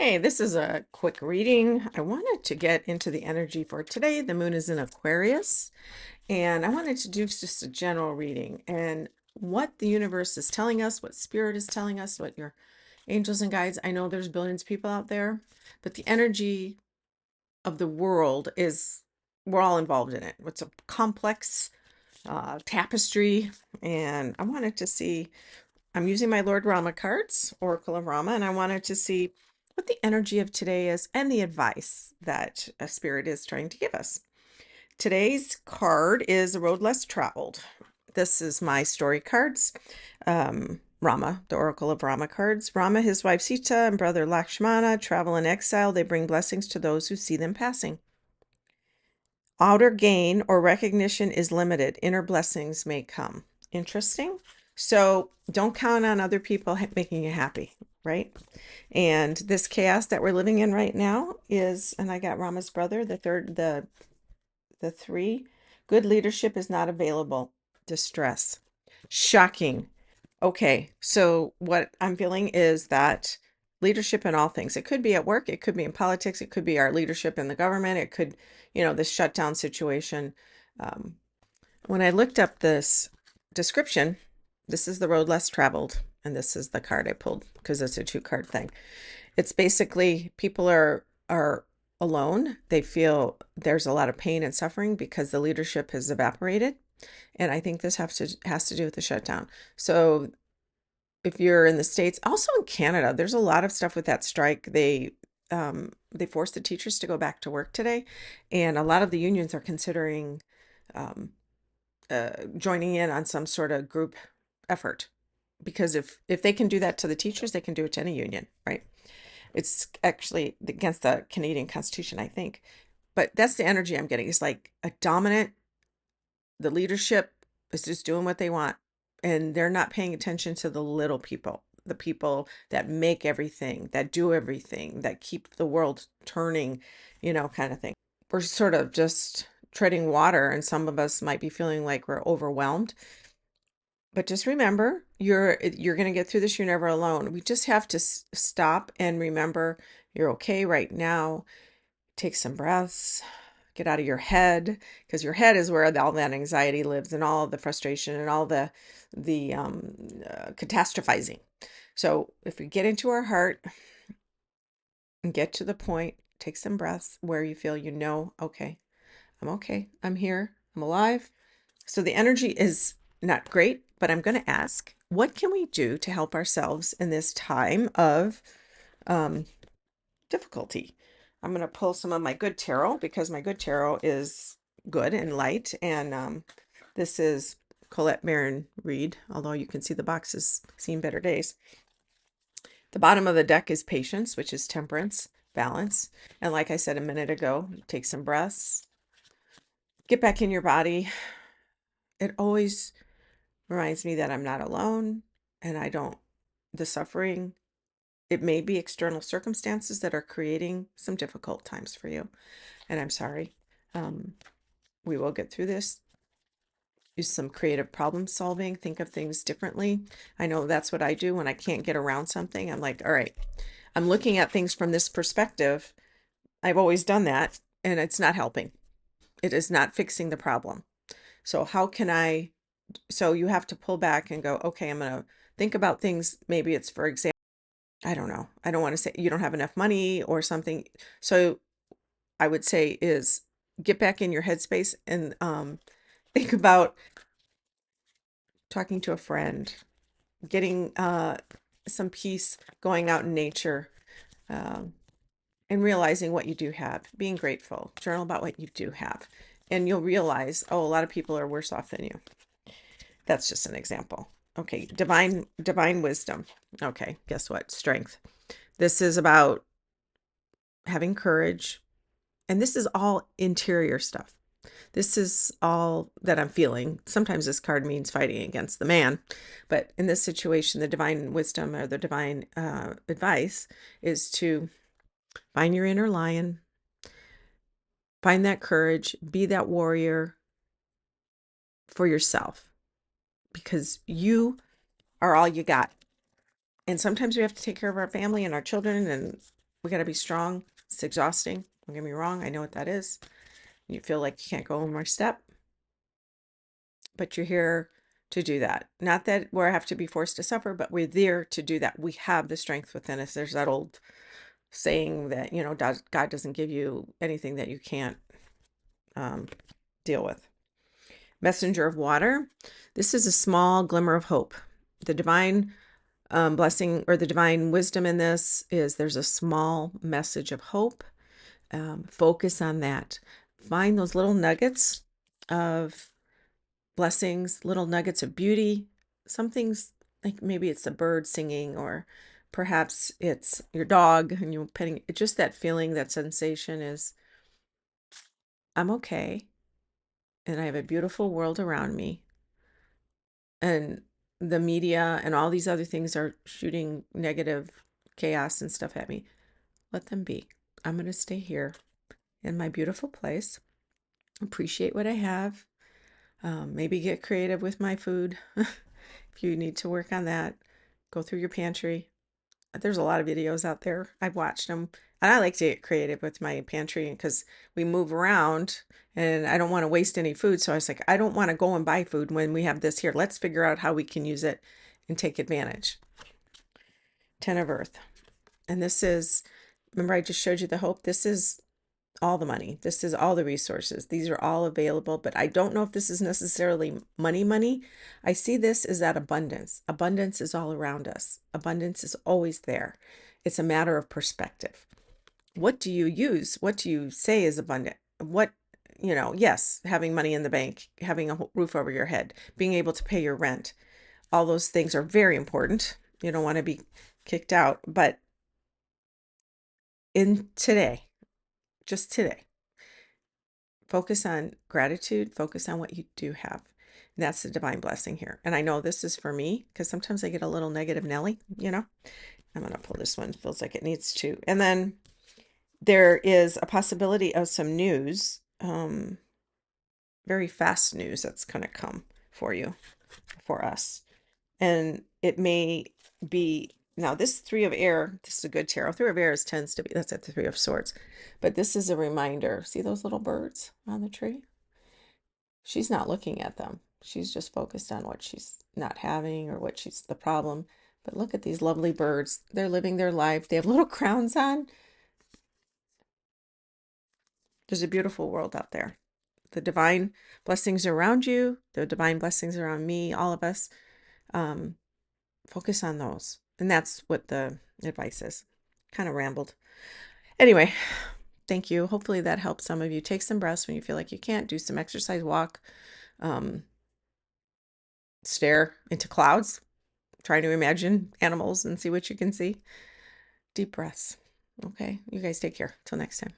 Hey, this is a quick reading. I wanted to get into the energy for today. The moon is in Aquarius, and I wanted to do just a general reading and what the universe is telling us, what spirit is telling us, what your angels and guides. I know there's billions of people out there, but the energy of the world is, we're all involved in it. It's a complex tapestry, and I wanted to see. I'm using my Lord Rama cards, Oracle of Rama, and I wanted to see what the energy of today is and the advice that a spirit is trying to give us. Today's card is A Road Less Traveled. This is my story cards. Rama, the Oracle of Rama cards. Rama, his wife Sita, and brother Lakshmana travel in exile. They bring blessings to those who see them passing. Outer gain or recognition is limited. Inner blessings may come. Interesting. So don't count on other people making you happy, right? And this chaos that we're living in right now is, and I got Rama's brother, the three. Good leadership is not available. Distress. Shocking. Okay, so what I'm feeling is that leadership in all things. It could be at work, it could be in politics, it could be our leadership in the government, it could, this shutdown situation. Um, when I looked up this description, this is the road less traveled, and this is the card I pulled because it's a two-card thing. It's basically people are alone. They feel there's a lot of pain and suffering because the leadership has evaporated. And I think this has to do with the shutdown. So if you're in the States, also in Canada, there's a lot of stuff with that strike. They forced the teachers to go back to work today, and a lot of the unions are considering um, joining in on some sort of group effort. Because if they can do that to the teachers, they can do it to any union, right? It's actually against the Canadian Constitution, I think. But that's the energy I'm getting. It's like a dominant, the leadership is just doing what they want, and they're not paying attention to the little people, the people that make everything, that do everything, that keep the world turning, kind of thing. We're sort of just treading water, and some of us might be feeling like we're overwhelmed. But just remember, you're going to get through this. You're never alone. We just have to stop and remember you're okay right now. Take some breaths, get out of your head, because your head is where all that anxiety lives, and all the frustration and all the catastrophizing. So if we get into our heart and get to the point, take some breaths where you feel, okay, I'm here, I'm alive. So the energy is not great, but I'm going to ask, what can we do to help ourselves in this time of difficulty? I'm going to pull some of my good tarot because my good tarot is good and light. And this is Colette Marin Reed, although you can see the box has seen better days. The bottom of the deck is patience, which is temperance, balance. And like I said a minute ago, take some breaths, get back in your body. It always reminds me that I'm not alone, and the suffering, it may be external circumstances that are creating some difficult times for you. And I'm sorry. We will get through this. Use some creative problem solving, think of things differently. I know that's what I do when I can't get around something. I'm like, all right, I'm looking at things from this perspective. I've always done that, and it's not helping. It is not fixing the problem. So so you have to pull back and go, okay, I'm going to think about things. Maybe it's, for example, I don't know. I don't want to say you don't have enough money or something. So I would say is get back in your headspace and think about talking to a friend, getting some peace, going out in nature, um, and realizing what you do have, being grateful, journal about what you do have. And you'll realize, oh, a lot of people are worse off than you. That's just an example. Okay, divine wisdom. Okay, guess what? Strength. This is about having courage, and this is all interior stuff. This is all that I'm feeling. Sometimes this card means fighting against the man, but in this situation, the divine wisdom or the divine advice is to find your inner lion, find that courage, be that warrior for yourself, because you are all you got. And sometimes we have to take care of our family and our children and We got to be strong. It's exhausting. Don't get me wrong. I know what that is. You feel like you can't go one more step, but you're here to do that. Not that we have to be forced to suffer, but we're there to do that. We have the strength within us. There's that old saying that, God doesn't give you anything that you can't deal with. Messenger of water. This is a small glimmer of hope. The divine blessing or the divine wisdom in this is there's a small message of hope. Focus on that. Find those little nuggets of blessings, little nuggets of beauty. Some things, like maybe it's a bird singing, or perhaps it's your dog and you're petting. Just that feeling, that sensation is, I'm okay. And I have a beautiful world around me. And the media and all these other things are shooting negative chaos and stuff at me. Let them be. I'm going to stay here in my beautiful place, appreciate what I have, maybe get creative with my food. If you need to work on that, go through your pantry. There's a lot of videos out there. I've watched them. And I like to get creative with my pantry because we move around and I don't want to waste any food. So I was like, I don't want to go and buy food when we have this here. Let's figure out how we can use it and take advantage. 10 of Earth. And this is, remember I just showed you the hope? This is all the money. This is all the resources. These are all available, but I don't know if this is necessarily money. I see this as that abundance. Abundance is all around us. Abundance is always there. It's a matter of perspective. What do you use? What do you say is abundant? Yes, having money in the bank, having a roof over your head, being able to pay your rent. All those things are very important. You don't want to be kicked out, but in today, just today, focus on gratitude, focus on what you do have. And that's the divine blessing here. And I know this is for me because sometimes I get a little negative Nelly, I'm going to pull this one. It feels like it needs to. And then there is a possibility of some news, very fast news that's going to come for you, for us. And it may be, now this Three of Air, this is a good tarot. Three of Air tends to be, that's at the Three of Swords. But this is a reminder. See those little birds on the tree? She's not looking at them. She's just focused on what she's not having or what she's the problem. But look at these lovely birds. They're living their life. They have little crowns on. There's a beautiful world out there. The divine blessings are around you. The divine blessings are around me, all of us. Focus on those. And that's what the advice is. Kind of rambled. Anyway, thank you. Hopefully that helps some of you. Take some breaths when you feel like you can't. Do some exercise, walk, stare into clouds. Try to imagine animals and see what you can see. Deep breaths. Okay. You guys take care. Till next time.